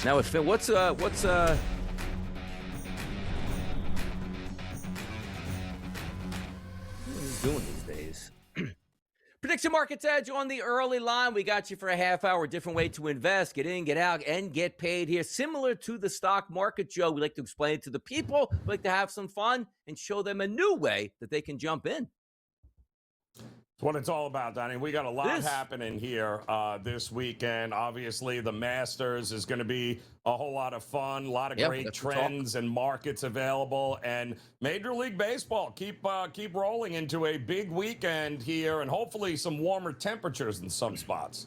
Now, what's what he's doing these days? Prediction Markets Edge on the early line. We got you for a half hour. Different way to invest, get in, get out, and get paid here. Similar to the stock market, Joe. We like to explain it to the people. We like to have some fun and show them a new way that they can jump in. It's what it's all about, Donnie. We got a lot happening here this weekend. Obviously, the Masters is going to be a whole lot of fun. A lot of great trends and markets available. And Major League Baseball keep rolling into a big weekend here, and hopefully some warmer temperatures in some spots.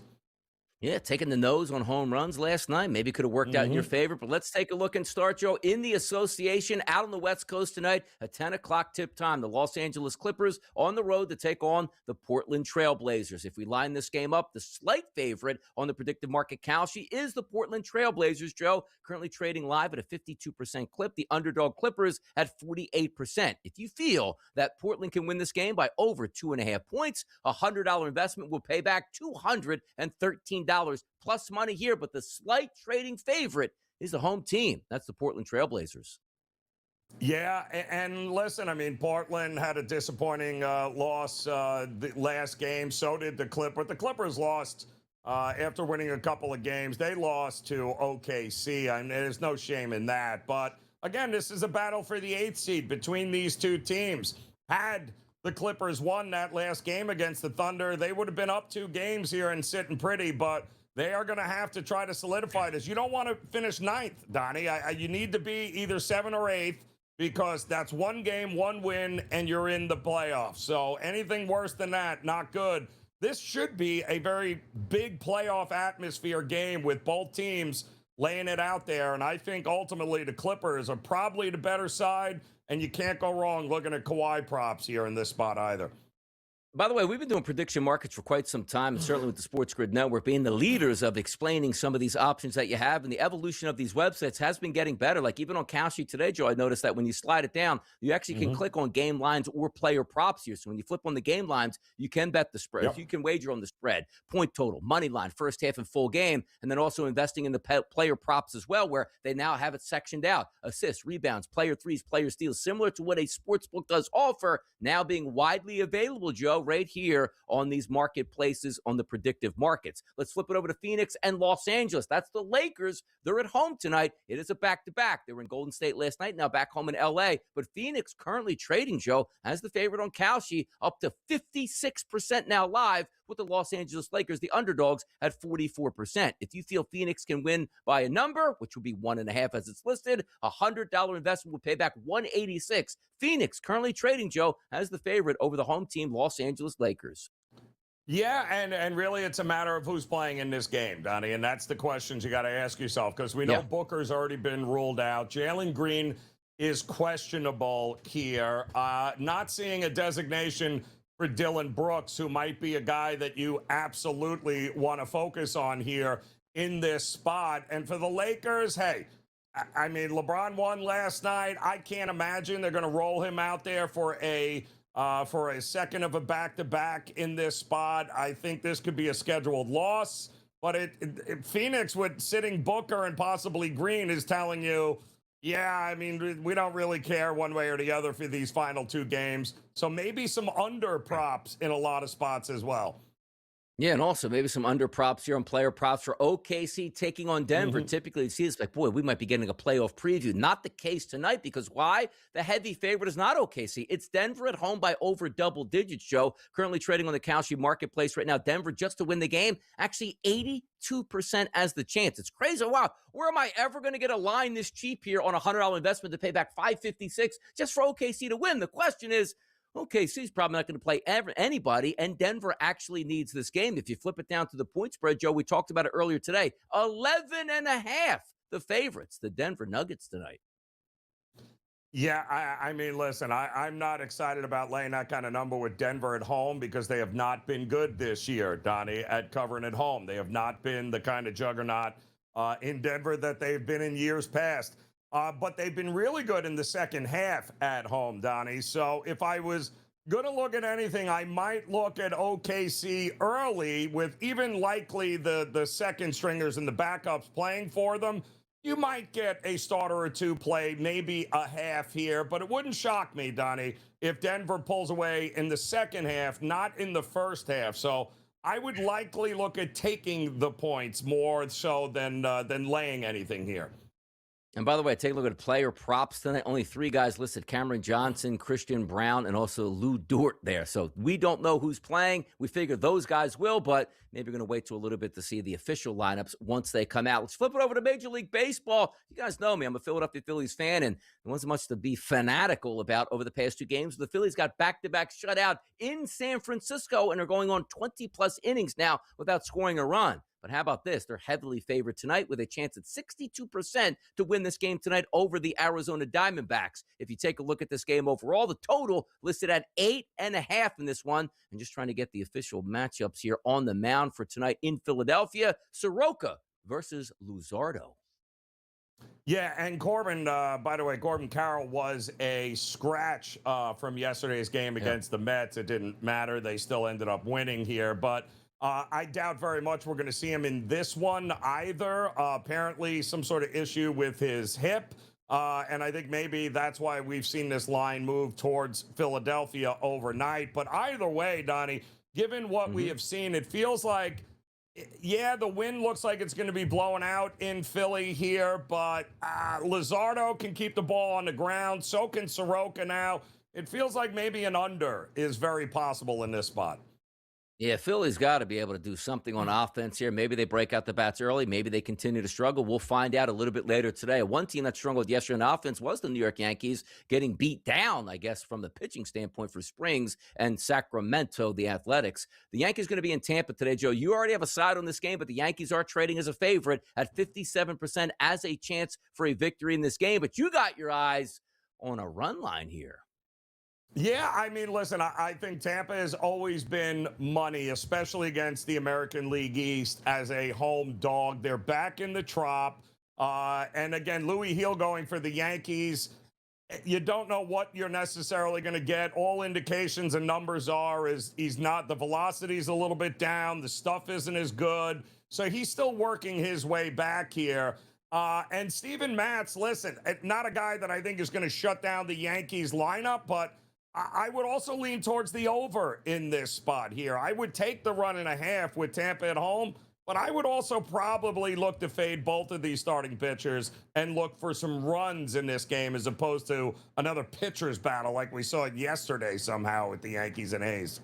Yeah, taking the nose on home runs last night. Maybe could have worked out in your favor, but let's take a look and start, Joe, in the association out on the West Coast tonight at 10 o'clock tip time. The Los Angeles Clippers on the road to take on the Portland Trail Blazers. If we line this game up, the slight favorite on the predictive market, Kalshi, is the Portland Trail Blazers, Joe, currently trading live at a 52% clip. The underdog Clippers at 48%. If you feel that Portland can win this game by over 2.5 points, a $100 investment will pay back $213 plus money here, but the slight trading favorite is the home team. That's the Portland Trail Blazers. Yeah, and listen, I mean, Portland had a disappointing loss the last game. So did the Clippers. The Clippers lost after winning a couple of games. They lost to OKC. I mean, there's no shame in that. But again, this is a battle for the 8th seed between these two teams. Had the Clippers won that last game against the Thunder, they would have been up 2 games here and sitting pretty, but they are going to have to try to solidify this. You don't want to finish 9th, Donnie. You need to be either 7th or 8th because that's 1 game, 1 win, and you're in the playoffs. So anything worse than that, not good. This should be a very big playoff atmosphere game with both teams laying it out there, and I think ultimately the Clippers are probably the better side, and you can't go wrong looking at Kawhi props here in this spot either. By the way, we've been doing prediction markets for quite some time, and certainly with the SportsGrid Network being the leaders of explaining some of these options that you have, and the evolution of these websites has been getting better. Like even on Kalshi today, Joe, I noticed that when you slide it down, you actually can click on game lines or player props here. So when you flip on the game lines, you can bet the spread. You can wager on the spread, point total, money line, first half and full game, and then also investing in the player props as well, where they now have it sectioned out. Assists, rebounds, player threes, player steals, similar to what a sportsbook does offer, now being widely available, Joe, right here on these marketplaces on the predictive markets. Let's flip it over to Phoenix and Los Angeles. That's the Lakers. They're at home tonight. It is a back-to-back. They were in Golden State last night, now back home in L.A. But Phoenix currently trading, Joe, as the favorite on Kalshi, up to 56% now live, with the Los Angeles Lakers, the underdogs, at 44%. If you feel Phoenix can win by a number, which would be 1.5 as it's listed, a $100 investment would pay back $186. Phoenix currently trading, Joe, as the favorite over the home team, Los Angeles Lakers. Yeah, and really it's a matter of who's playing in this game, Donnie, and that's the questions you got to ask yourself, because we know Booker's already been ruled out. Jalen Green is questionable here. Not seeing a designation for Dylan Brooks, who might be a guy that you absolutely want to focus on here in this spot. And for the Lakers, hey, I mean, LeBron won last night. I can't imagine they're going to roll him out there for a second of a back-to-back in this spot. I think this could be a scheduled loss. But Phoenix, with sitting Booker and possibly Green, is telling you, yeah, I mean, we don't really care one way or the other for these final 2 games. So maybe some under props in a lot of spots as well. Yeah, and also maybe some under props here on player props for OKC taking on Denver. Typically, you see it's like, boy, we might be getting a playoff preview. Not the case tonight, because why? The heavy favorite is not OKC. It's Denver at home by over double digits, Joe. Currently trading on the Kalshi marketplace right now. Denver, just to win the game, actually 82% as the chance. It's crazy. Wow, where am I ever going to get a line this cheap here on a $100 investment to pay back $556 just for OKC to win? The question is, OKC's probably not going to play anybody, and Denver actually needs this game. If you flip it down to the point spread, Joe, we talked about it earlier today, 11.5, the favorites, the Denver Nuggets tonight. Yeah, I mean, listen, I'm not excited about laying that kind of number with Denver at home, because they have not been good this year, Donnie, at covering at home. They have not been the kind of juggernaut in Denver that they've been in years past. But they've been really good in the second half at home, Donnie. So if I was Gonna look at anything. I might look at OKC early with even likely the second stringers and the backups playing for them. You might get a starter or two play, maybe a half here, but it wouldn't shock me, Donnie, if Denver pulls away in the second half, not in the first half. So I would likely look at taking the points more so than laying anything here. And by the way, take a look at player props tonight. Only 3 guys listed: Cameron Johnson, Christian Brown, and also Lou Dort there. So we don't know who's playing. We figure those guys will, but maybe we're going to wait till a little bit to see the official lineups once they come out. Let's flip it over to Major League Baseball. You guys know me. I'm a Philadelphia Phillies fan, and there wasn't much to be fanatical about over the past 2 games. The Phillies got back-to-back shutout in San Francisco and are going on 20-plus innings now without scoring a run. But how about this? They're heavily favored tonight with a chance at 62% to win this game tonight over the Arizona Diamondbacks. If you take a look at this game overall, the total listed at 8.5 in this one. And just trying to get the official matchups here on the mound for tonight in Philadelphia: Soroka versus Luzardo. Yeah, and Corbin, by the way, Corbin Carroll was a scratch from yesterday's game against the Mets. It didn't matter. They still ended up winning here. But I doubt very much we're going to see him in this one either. Apparently, some sort of issue with his hip. And I think maybe that's why we've seen this line move towards Philadelphia overnight. But either way, Donnie, given what we have seen, it feels like, yeah, the wind looks like it's going to be blowing out in Philly here. But Luzardo can keep the ball on the ground. So can Soroka now. It feels like maybe an under is very possible in this spot. Yeah, Philly's got to be able to do something on offense here. Maybe they break out the bats early. Maybe they continue to struggle. We'll find out a little bit later today. One team that struggled yesterday on offense was the New York Yankees, getting beat down, I guess, from the pitching standpoint for Springs and Sacramento, the Athletics. The Yankees going to be in Tampa today, Joe. You already have a side on this game, but the Yankees are trading as a favorite at 57% as a chance for a victory in this game. But you got your eyes on a run line here. Yeah, I mean, listen, I think Tampa has always been money, especially against the American League East as a home dog. They're back in the Trop. And again, Louis Heel going for the Yankees. You don't know what you're necessarily going to get. All indications and numbers are is he's not, the velocity's a little bit down. The stuff isn't as good. So he's still working his way back here. And Steven Matz, listen, not a guy that I think is going to shut down the Yankees lineup, but I would also lean towards the over in this spot here. I would take the 1.5 with Tampa at home, but I would also probably look to fade both of these starting pitchers and look for some runs in this game as opposed to another pitcher's battle like we saw yesterday somehow with the Yankees and A's.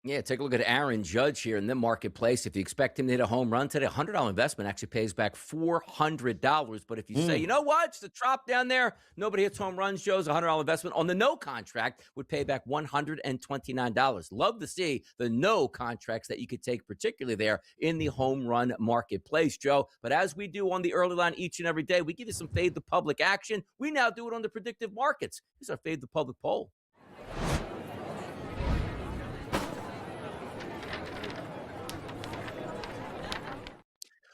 Yeah, take a look at Aaron Judge here in the marketplace. If you expect him to hit a home run today, a $100 investment actually pays back $400. But if you say, you know what, it's the Trop down there, nobody hits home runs, Joe's $100 investment on the no contract would pay back $129. Love to see the no contracts that you could take, particularly there in the home run marketplace, Joe. But as we do on the early line each and every day, we give you some Fade the Public action. We now do it on the predictive markets. Here's our Fade the Public poll.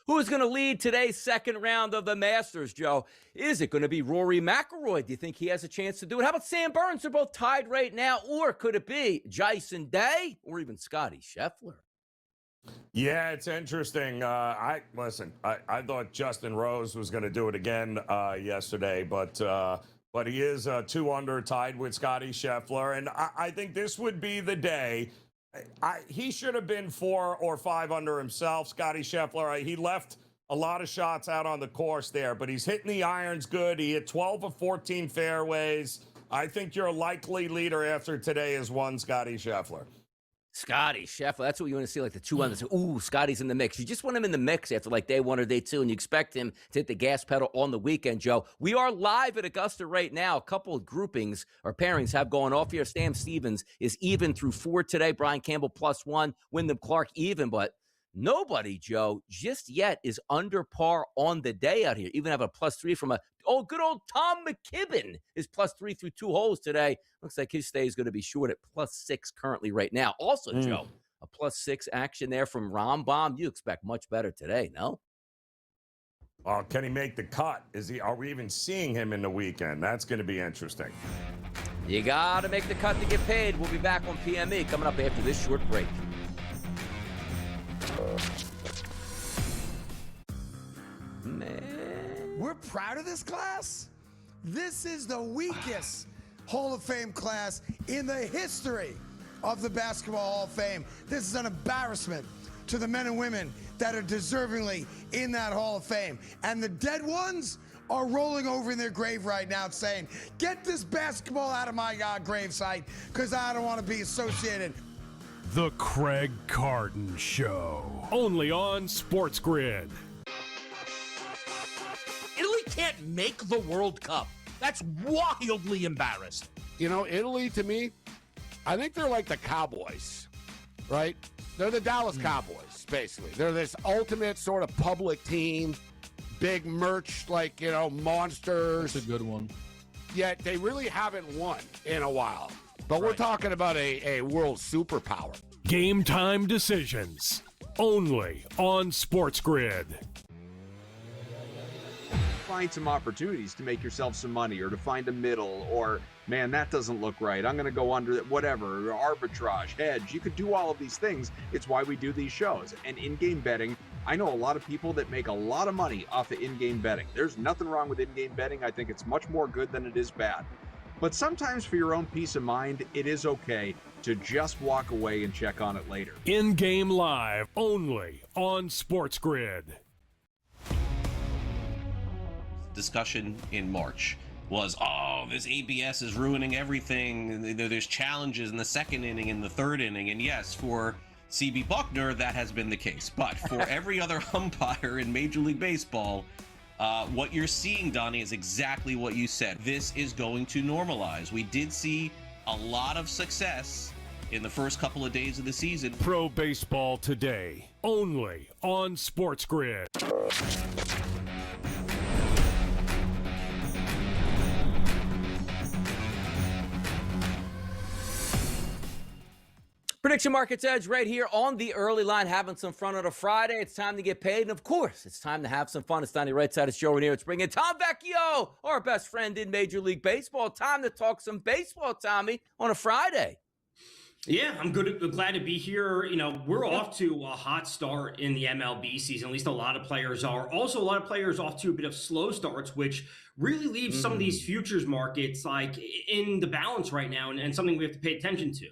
Who is going to lead today's second round of the Masters, Joe? Is it going to be Rory McIlroy? Do you think he has a chance to do it? How about Sam Burns? They're both tied right now. Or could it be Jason Day or even Scotty Scheffler? Yeah, it's interesting. I thought Justin Rose was going to do it again yesterday, but he is 2 under, tied with Scotty Scheffler, and I think this would be the day. He should have been 4 or 5 under himself, Scotty Scheffler. He left a lot of shots out on the course there, but he's hitting the irons good. He hit 12 of 14 fairways. I think your likely leader after today is one Scotty Scheffler. Scotty Scheffler, that's what you want to see, like the 2 under. Ooh, Scotty's in the mix. You just want him in the mix after like day 1 or day 2, and you expect him to hit the gas pedal on the weekend, Joe. We are live at Augusta right now. A couple of groupings or pairings have gone off here. Sam Stevens is even through 4 today. Brian Campbell +1. Wyndham Clark even, but nobody, Joe, just yet is under par on the day out here. Even have a +3 from good old Tom McKibben is +3 through 2 holes today. Looks like his stay is going to be short at +6 currently right now. Also, Joe, a +6 action there from Rambam. You expect much better today, no? Can he make the cut? Are we even seeing him in the weekend? That's going to be interesting. You got to make the cut to get paid. We'll be back on PME coming up after this short break. Man. We're proud of this class. This is the weakest Hall of Fame class in the history of the Basketball Hall of Fame. This is an embarrassment to the men and women that are deservingly in that Hall of Fame. And the dead ones are rolling over in their grave right now saying, get this basketball out of my gravesite because I don't want to be associated. The Craig Carton Show, only on SportsGrid. Italy can't make the World Cup. That's wildly embarrassed. You know, Italy, to me, I think they're like the Cowboys, right? They're the Dallas Cowboys, basically. They're this ultimate sort of public team, big merch, like, you know, monsters. That's a good one. Yet they really haven't won in a while. But we're talking about a world superpower. Game time decisions, only on SportsGrid. Find some opportunities to make yourself some money, or to find a middle, or man, that doesn't look right, I'm going to go under that, whatever, arbitrage, hedge. You could do all of these things. It's why we do these shows. And in-game betting, I know a lot of people that make a lot of money off of in-game betting. There's nothing wrong with in-game betting. I think it's much more good than it is bad. But sometimes for your own peace of mind, it is okay to just walk away and check on it later. In-game live, only on SportsGrid. Discussion in March was, oh, this ABS is ruining everything. There's challenges in the second inning and the third inning. And yes, for CB Buckner, that has been the case. But for every other umpire in Major League Baseball, what you're seeing, Donnie, is exactly what you said. This is going to normalize. We did see a lot of success in the first couple of days of the season. Pro Baseball Today, only on SportsGrid. Prediction Markets Edge right here on the early line, having some fun on a Friday. It's time to get paid, and of course, it's time to have some fun. It's Donnie right side, it's Joe Ranier. It's bringing Tom Vecchio, our best friend in Major League Baseball. Time to talk some baseball, Tommy, on a Friday. Yeah, I'm good. Glad to be here. You know, we're off to a hot start in the MLB season. At least a lot of players are. Also, a lot of players off to a bit of slow starts, which really leaves some of these futures markets like in the balance right now, and something we have to pay attention to.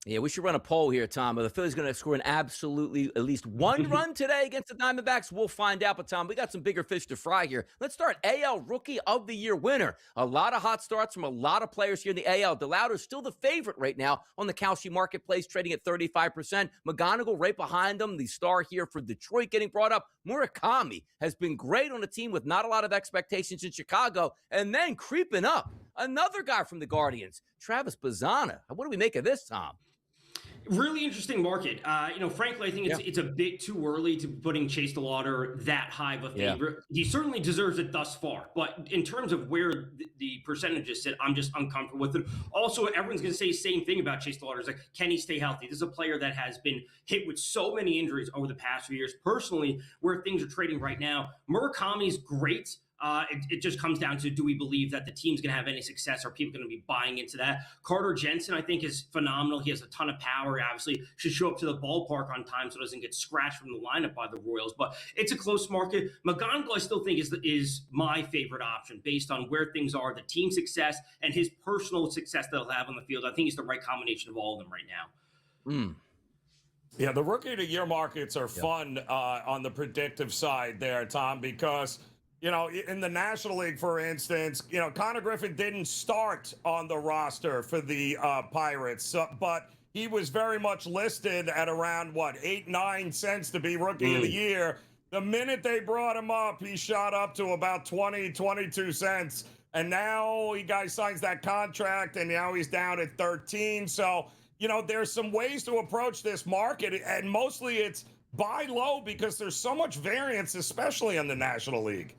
Yeah, we should run a poll here, Tom. Are the Phillies going to score an absolutely at least one run today against the Diamondbacks? We'll find out. But, Tom, we got some bigger fish to fry here. Let's start AL Rookie of the Year winner. A lot of hot starts from a lot of players here in the AL. DeLauder's still the favorite right now on the Kalshi marketplace, trading at 35%. McGonigal right behind him, the star here for Detroit getting brought up. Murakami has been great on a team with not a lot of expectations in Chicago. And then creeping up, another guy from the Guardians, Travis Bazzana. What do we make of this, Tom? Really interesting market. You know, frankly, I think it's a bit too early to be putting Chase DeLauder that high of a favorite. He certainly deserves it thus far, but in terms of where the percentages sit, I'm just uncomfortable with it. Also, everyone's going to say the same thing about Chase DeLauder. It's like, can he stay healthy? This is a player that has been hit with so many injuries over the past few years. Personally, where things are trading right now, Murakami's great. It just comes down to, do we believe that the team's going to have any success? Are people going to be buying into that? Carter Jensen, I think, is phenomenal. He has a ton of power. He obviously should show up to the ballpark on time so it doesn't get scratched from the lineup by the Royals. But it's a close market. McGonigal, I still think, is my favorite option based on where things are, the team success, and his personal success that he'll have on the field. I think he's the right combination of all of them right now. Yeah, the Rookie of the Year markets are fun on the predictive side there, Tom, because – you know, in the National League, for instance, you know, Connor Griffin didn't start on the roster for the Pirates, but he was very much listed at around, 8-9 cents to be Rookie of the Year. The minute they brought him up, he shot up to about 22 cents. And now he signs that contract, and now he's down at 13. So, you know, there's some ways to approach this market, and mostly it's buy low because there's so much variance, especially in the National League.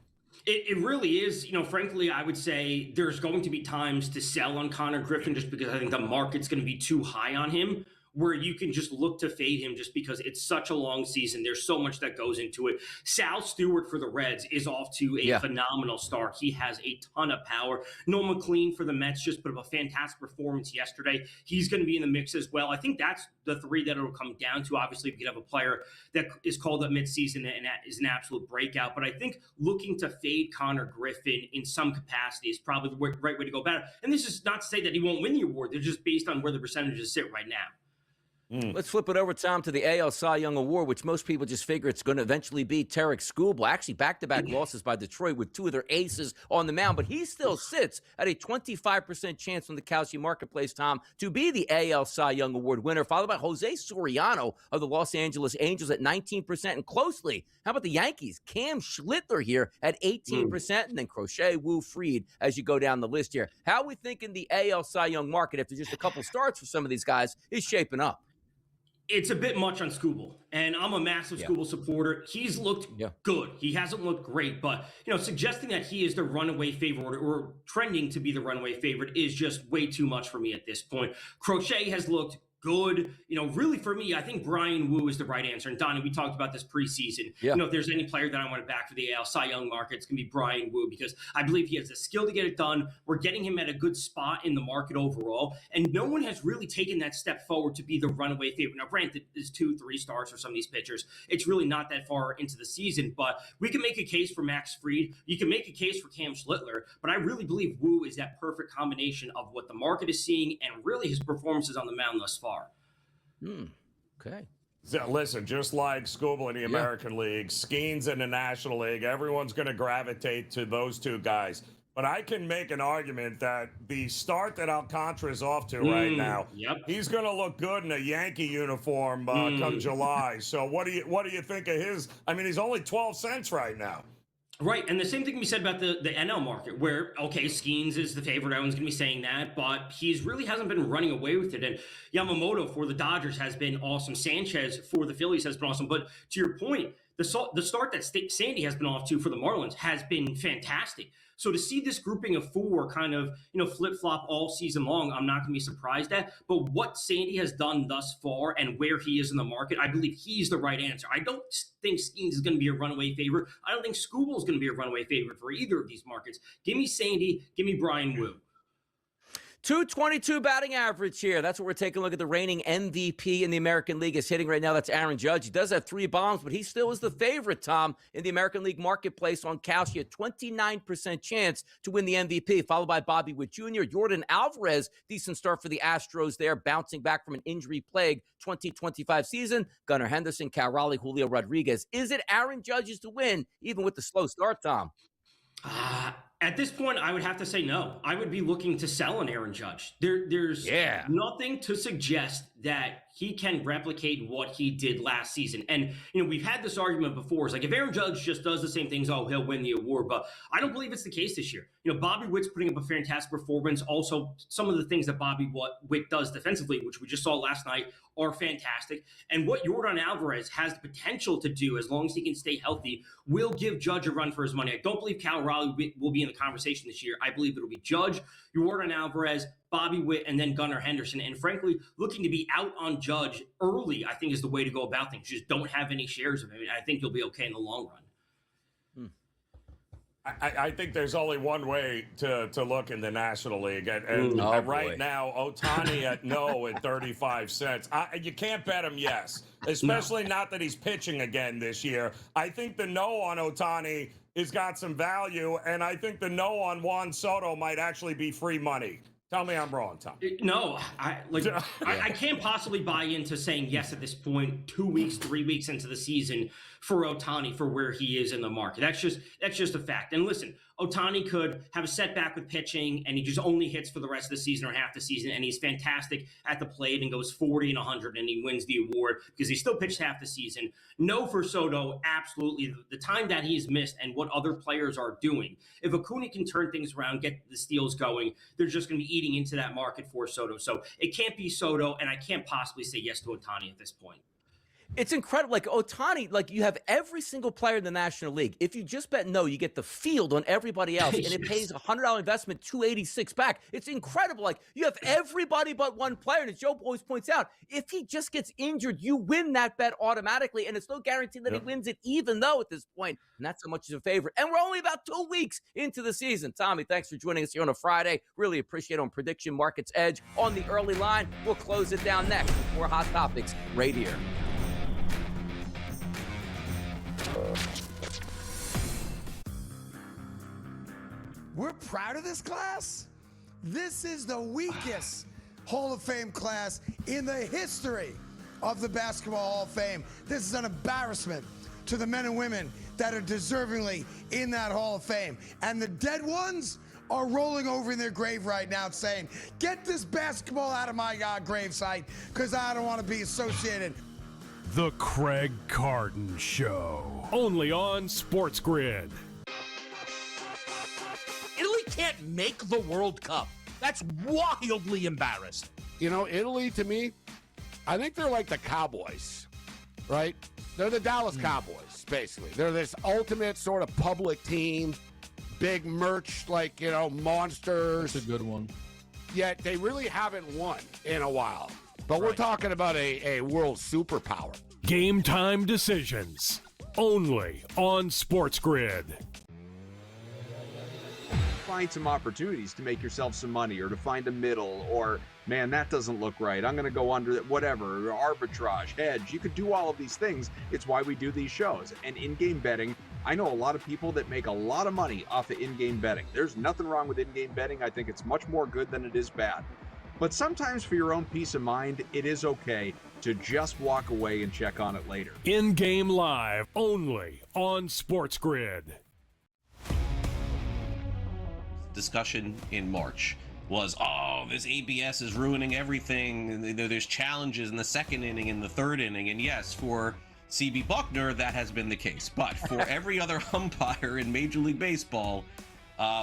It really is. You know, frankly, I would say there's going to be times to sell on Connor Griffin just because I think the market's going to be too high on him. where you can just look to fade him just because it's such a long season. There's so much that goes into it. Sal Stewart for the Reds is off to a phenomenal start. He has a ton of power. Noel McLean for the Mets just put up a fantastic performance yesterday. He's going to be in the mix as well. I think that's the three that it'll come down to. Obviously, we could have a player that is called up midseason and that is an absolute breakout. But I think looking to fade Connor Griffin in some capacity is probably the right way to go about it. And this is not to say that he won't win the award. They're just based on where the percentages sit right now. Let's flip it over, Tom, to the AL Cy Young Award, which most people just figure it's going to eventually be Tarek Skubal. Actually, back-to-back losses by Detroit with two of their aces on the mound, but he still sits at a 25% chance on the Kalshi marketplace, Tom, to be the AL Cy Young Award winner, followed by Jose Soriano of the Los Angeles Angels at 19%. And closely, how about the Yankees? Cam Schlittler here at 18%, and then Crochet, Wu, Fried as you go down the list here. How are we thinking the AL Cy Young market, after just a couple starts for some of these guys, is shaping up? It's a bit much on Skubal, and I'm a massive Skubal supporter. He's looked good. He hasn't looked great, but suggesting that he is the runaway favorite or trending to be the runaway favorite is just way too much for me at this point. Crochet has looked good. Really for me, I think Brian Wu is the right answer. And Donnie, we talked about this preseason. If there's any player that I want to back for the AL Cy Young market, it's going to be Brian Wu because I believe he has the skill to get it done. We're getting him at a good spot in the market overall. And no one has really taken that step forward to be the runaway favorite. Now, granted, there's 2-3 stars for some of these pitchers. It's really not that far into the season, but we can make a case for Max Fried. You can make a case for Cam Schlittler, but I really believe Wu is that perfect combination of what the market is seeing and really his performances on the mound thus far. Okay. So listen, just like Skubal in the American League, Skeens in the National League, everyone's going to gravitate to those two guys. But I can make an argument that the start that Alcantara is off to right now, he's going to look good in a Yankee uniform come July. So what do you think of his? I mean, he's only 12 cents right now. Right, and the same thing can be said about the NL market, where, okay, Skeens is the favorite. Everyone's going to be saying that, but he's really hasn't been running away with it. And Yamamoto for the Dodgers has been awesome. Sanchez for the Phillies has been awesome. But to your point, the start that Sandy has been off to for the Marlins has been fantastic. So to see this grouping of four kind of, flip-flop all season long, I'm not going to be surprised at. But what Sandy has done thus far and where he is in the market, I believe he's the right answer. I don't think Skeens is going to be a runaway favorite. I don't think Skubal is going to be a runaway favorite for either of these markets. Give me Sandy. Give me Brian Wu. 222 batting average here. That's what we're taking a look at. The reigning MVP in the American League is hitting right now. That's Aaron Judge. He does have 3 bombs, but he still is the favorite, Tom, in the American League marketplace on Kalshi. A 29% chance to win the MVP, followed by Bobby Witt Jr. Jordan Alvarez, decent start for the Astros there, bouncing back from an injury-plagued 2025 season. Gunnar Henderson, Cal Raleigh, Julio Rodriguez. Is it Aaron Judge's to win, even with the slow start, Tom? At this point, I would have to say no. I would be looking to sell an Aaron Judge. There's nothing to suggest that he can replicate what he did last season. And, we've had this argument before. It's like, if Aaron Judge just does the same things, he'll win the award. But I don't believe it's the case this year. Bobby Witt's putting up a fantastic performance. Also, some of the things that Bobby Witt does defensively, which we just saw last night, are fantastic. And what Jordan Alvarez has the potential to do, as long as he can stay healthy, will give Judge a run for his money. I don't believe Cal Raleigh will be in the conversation this year. I believe it'll be Judge, Jordan Alvarez, Bobby Witt, and then Gunnar Henderson. And frankly, looking to be out on Judge early, I think, is the way to go about things. Just don't have any shares of him. I think you'll be okay in the long run. I think there's only one way to look in the National League. And right now, Ohtani at 35 cents. You can't bet him yes, especially not that he's pitching again this year. I think the no on Ohtani has got some value, and I think the no on Juan Soto might actually be free money. Tell me I'm wrong, Tom. No, I can't possibly buy into saying yes at this point, 2 weeks, 3 weeks into the season for Ohtani for where he is in the market. That's just a fact. And listen, Ohtani could have a setback with pitching and he just only hits for the rest of the season or half the season, and he's fantastic at the plate and goes 40 and 100 and he wins the award because he still pitched half the season. No for Soto, absolutely. The time that he's missed and what other players are doing. If Acuna can turn things around, get the steals going, they're just going to be eating into that market for Soto. So it can't be Soto, and I can't possibly say yes to Ohtani at this point. It's incredible. Like Otani, like you have every single player in the National League. If you just bet no, you get the field on everybody else, and it pays $100 investment, $286 back. It's incredible. Like you have everybody but one player. And as Joe always points out, if he just gets injured, you win that bet automatically, and it's no guarantee that he wins it, even though at this point, and that's how much is a favorite. And we're only about 2 weeks into the season. Tommy, thanks for joining us here on a Friday. Really appreciate it on Prediction Markets Edge on the early line. We'll close it down next with more hot topics right here. We're proud of this class. This is the weakest Hall of Fame class in the history of the Basketball Hall of Fame. This is an embarrassment to the men and women that are deservingly in that Hall of Fame. And the dead ones are rolling over in their grave right now saying, get this basketball out of my gravesite because I don't want to be associated. The Craig Carton Show. Only on SportsGrid. Italy can't make the World Cup. That's wildly embarrassed. You know, Italy, to me, I think they're like the Cowboys, right? They're the Dallas Cowboys, basically. They're this ultimate sort of public team, big merch, like, you know, monsters. That's a good one. Yet they really haven't won in a while. But we're talking about a world superpower. Game time decisions. Only on SportsGrid. Find some opportunities to make yourself some money, or to find a middle, or man, that doesn't look right, I'm going to go under, whatever, arbitrage, hedge. You could do all of these things. It's why we do these shows. And in-game betting, I know a lot of people that make a lot of money off of in-game betting. There's nothing wrong with in-game betting. I think it's much more good than it is bad. But sometimes for your own peace of mind, it is okay to just walk away and check on it later. In-game live, only on SportsGrid. Discussion in March was, oh, this ABS is ruining everything. There's challenges in the second inning and the third inning. And yes, for CB Buckner, that has been the case. But for every other umpire in Major League Baseball,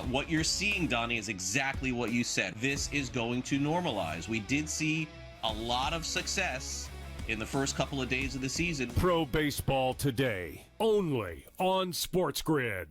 what you're seeing, Donnie, is exactly what you said. This is going to normalize. We did see a lot of success in the first couple of days of the season. Pro Baseball Today, only on SportsGrid.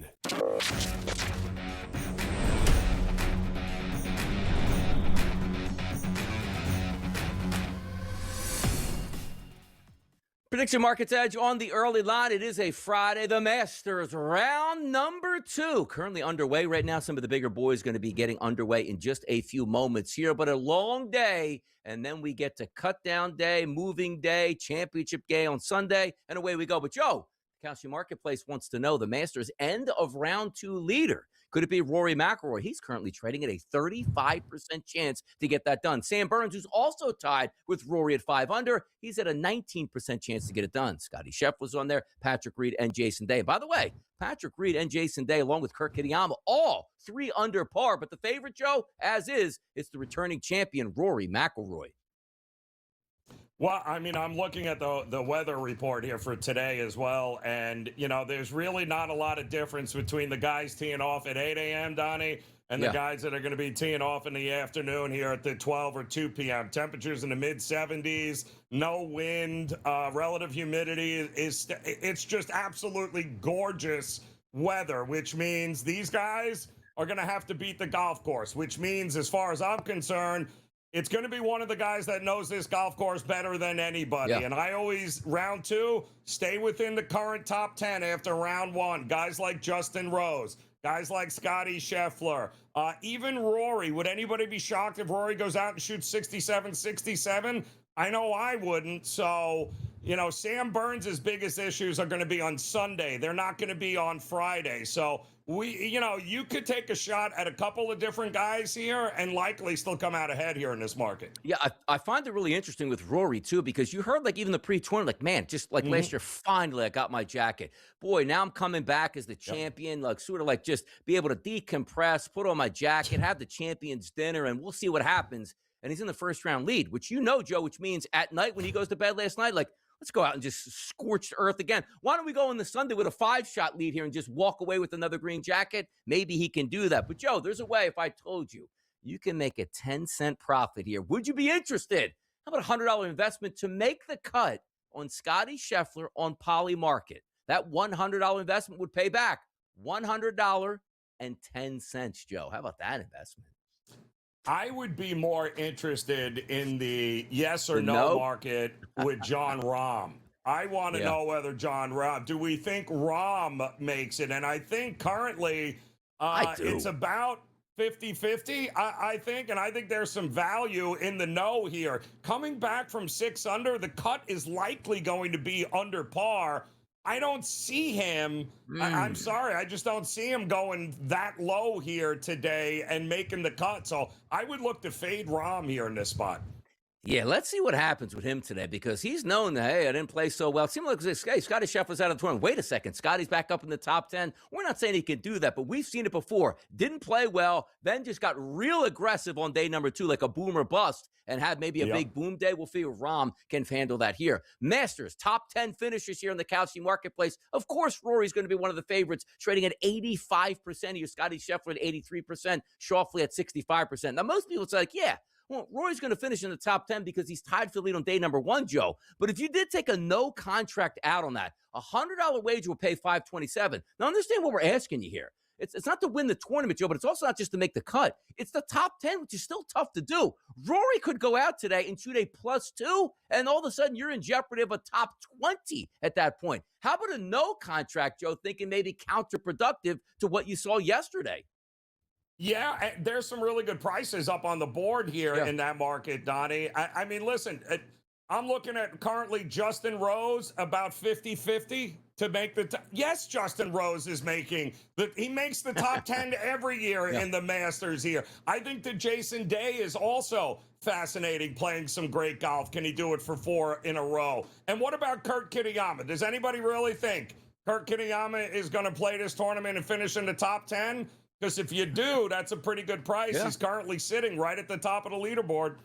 Prediction Markets Edge on the early line. It is a Friday. The Masters round number 2 currently underway right now. Some of the bigger boys going to be getting underway in just a few moments here, but a long day. And then we get to cut down day, moving day, championship day on Sunday, and away we go. But Joe, Kalshi Marketplace wants to know the Masters end of round 2 leader. Could it be Rory McIlroy? He's currently trading at a 35% chance to get that done. Sam Burns, who's also tied with Rory at 5 under, he's at a 19% chance to get it done. Scotty Scheffler was on there, Patrick Reed, and Jason Day. By the way, Patrick Reed and Jason Day, along with Kurt Kitayama, all 3 under par. But the favorite, Joe, as is, it's the returning champion, Rory McIlroy. Well, I mean, I'm looking at the weather report here for today as well. And, you know, there's really not a lot of difference between the guys teeing off at 8 a.m., Donnie, and the guys that are going to be teeing off in the afternoon here at the 12 or 2 p.m. Temperatures in the mid-70s, no wind, relative humidity it's just absolutely gorgeous weather, which means these guys are going to have to beat the golf course, which means, as far as I'm concerned, it's going to be one of the guys that knows this golf course better than anybody. Yeah. And I always, round 2, stay within the current top 10 after round 1. Guys like Justin Rose, guys like Scotty Scheffler, even Rory. Would anybody be shocked if Rory goes out and shoots 67? I know I wouldn't. So, you know, Sam Burns' biggest issues are going to be on Sunday. They're not going to be on Friday. So, you could take a shot at a couple of different guys here and likely still come out ahead here in this market. Yeah, I find it really interesting with Rory, too, because you heard, like, even the pre-tournament, like, man, just like last year, finally I got my jacket. Boy, now I'm coming back as the champion, like, sort of like just be able to decompress, put on my jacket, have the champions dinner, and we'll see what happens. And he's in the first round lead, which you know, Joe, which means at night when he goes to bed last night, like, let's go out and just scorch earth again. Why don't we go on the Sunday with a 5-shot lead here and just walk away with another green jacket? Maybe he can do that. But, Joe, there's a way. If I told you, you can make a 10-cent profit here. Would you be interested? How about a $100 investment to make the cut on Scotty Scheffler on Poly Market. That $100 investment would pay back $100.10, Joe. How about that investment? I would be more interested in the yes or no market with John Rahm. I want to know whether John Rahm, do we think Rahm makes it? And I think currently it's about 50-50, I think. And I think there's some value in the no here. Coming back from 6 under, the cut is likely going to be under par. I don't see him. I'm sorry. I just don't see him going that low here today and making the cut. So I would look to fade Rahm here in this spot. Yeah, let's see what happens with him today, because he's known that, hey, I didn't play so well. It seemed like, hey, Scotty Scheffler's out of the tournament. Wait a second. Scotty's back up in the top 10. We're not saying he can do that, but we've seen it before. Didn't play well, then just got real aggressive on day number 2, like a boom or bust, and had maybe a big boom day. We'll figure Rahm can handle that here. Masters, top 10 finishers here in the Kalshi marketplace. Of course, Rory's going to be one of the favorites, trading at 85% here. Scotty Scheffler at 83%, Schauffele at 65%. Now, most people say, like, yeah, well, Rory's going to finish in the top 10 because he's tied for the lead on day number 1, Joe. But if you did take a no contract out on that, a $100 wager will pay $527. Now, understand what we're asking you here. It's not to win the tournament, Joe, but it's also not just to make the cut. It's the top 10, which is still tough to do. Rory could go out today and shoot a +2, and all of a sudden you're in jeopardy of a top 20 at that point. How about a no contract, Joe, thinking maybe counterproductive to what you saw yesterday? Yeah, there's some really good prices up on the board here in that market, Donnie. I mean, listen, I'm looking at currently Justin Rose about 50-50 to make the yes, Justin Rose is making he makes the top 10 every year in the Masters here. I think that Jason Day is also fascinating, playing some great golf. Can he do it for 4 in a row? And what about Kurt Kitayama? Does anybody really think Kurt Kitayama is going to play this tournament and finish in the top 10? Because if you do, that's a pretty good price. Yeah. He's currently sitting right at the top of the leaderboard.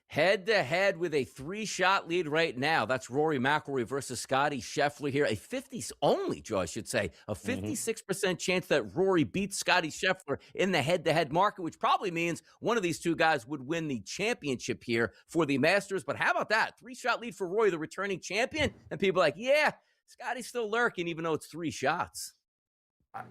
Head-to-head with a 3-shot lead right now. That's Rory McIlroy versus Scotty Scheffler here. A 50s only, Joe, I should say. A 56% chance that Rory beats Scotty Scheffler in the head-to-head market, which probably means one of these two guys would win the championship here for the Masters. But how about that? 3-shot lead for Rory, the returning champion. And people are like, yeah, Scotty's still lurking, even though it's 3 shots.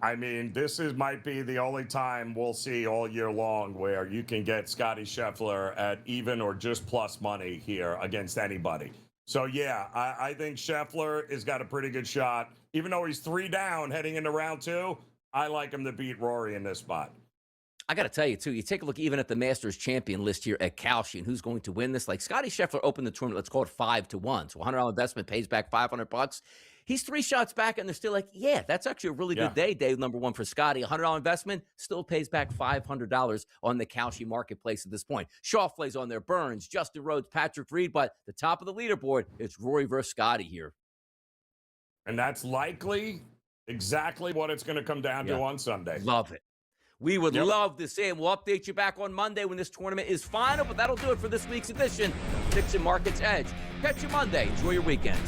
I mean, might be the only time we'll see all year long where you can get Scotty Scheffler at even or just plus money here against anybody. So, yeah, I think Scheffler has got a pretty good shot. Even though he's 3 down heading into round 2, I like him to beat Rory in this spot. I got to tell you, too, you take a look even at the Masters champion list here at Kalshi and who's going to win this. Like, Scotty Scheffler opened the tournament, let's call it 5-1. So $100 investment pays back $500. He's 3 shots back, and they're still like, yeah, that's actually a really good day number 1 for Scotty. $100 investment still pays back $500 on the Kalshi marketplace at this point. Schauffele's on there, Burns, Justin Rhodes, Patrick Reed, but the top of the leaderboard, it's Rory versus Scotty here. And that's likely exactly what it's going to come down to on Sunday. Love it. We would love to see it. We'll update you back on Monday when this tournament is final, but that'll do it for this week's edition of Prediction Markets Edge. Catch you Monday. Enjoy your weekend.